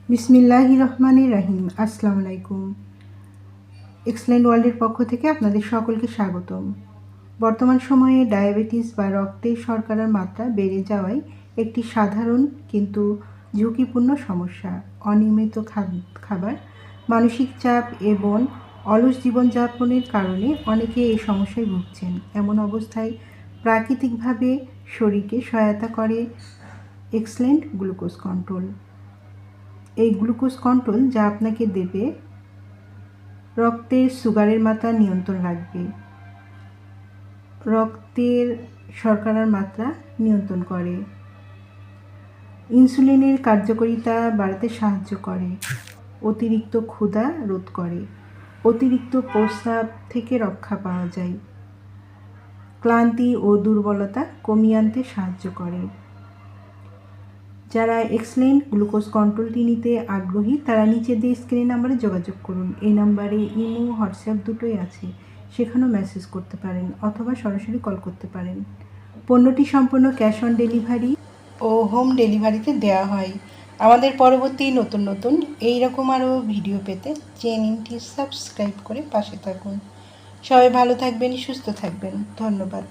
বিসমিল্লাহির রহমানির রহিম। আসসালামু আলাইকুম। এক্সেলেন্ট ওয়ার্ল্ডের পক্ষ থেকে আপনাদের সকলকে স্বাগতম। বর্তমান সময়ে ডায়াবেটিস বা রক্তে শর্করার মাত্রা বেড়ে যাওয়ায় একটি সাধারণ কিন্তু ঝুঁকিপূর্ণ সমস্যা। অনিয়মিত খাবার, মানসিক চাপ এবং অলস জীবনযাপনের কারণে অনেকে এই সমস্যায় ভুগছেন। এমন অবস্থায় প্রাকৃতিকভাবে শরীরকে সহায়তা করে এক্সেলেন্ট গ্লুকোজ কন্ট্রোল। এই গ্লুকোজ কন্ট্রোল যা আপনাকে দেবে রক্তের সুগারের মাত্রা নিয়ন্ত্রণ রাখবে, রক্তের শর্করার মাত্রা নিয়ন্ত্রণ করে, ইনসুলিনের কার্যকারিতা বাড়াতে সাহায্য করে, অতিরিক্ত ক্ষুধা রোধ করে, অতিরিক্ত প্রস্রাব থেকে রক্ষা পাওয়া যায়, ক্লান্তি ও দুর্বলতা কমিয়ে আনতে সাহায্য করে। যারা এক্সেলেন্ট গ্লুকোজ কন্ট্রোলটি নিতে আগ্রহী তারা নিচে দিয়ে স্ক্রিন নাম্বারে যোগাযোগ করুন। এই নাম্বারে ইমো, হোয়াটসঅ্যাপ দুটোই আছে, সেখানেও মেসেজ করতে পারেন অথবা সরাসরি কল করতে পারেন। পণ্যটি সম্পূর্ণ ক্যাশ অন ডেলিভারি ও হোম ডেলিভারিতে দেওয়া হয়। আমাদের পরবর্তী নতুন এইরকম আরও ভিডিও পেতে চ্যানেলটি সাবস্ক্রাইব করে পাশে থাকুন। সবাই ভালো থাকবেন, সুস্থ থাকবেন। ধন্যবাদ।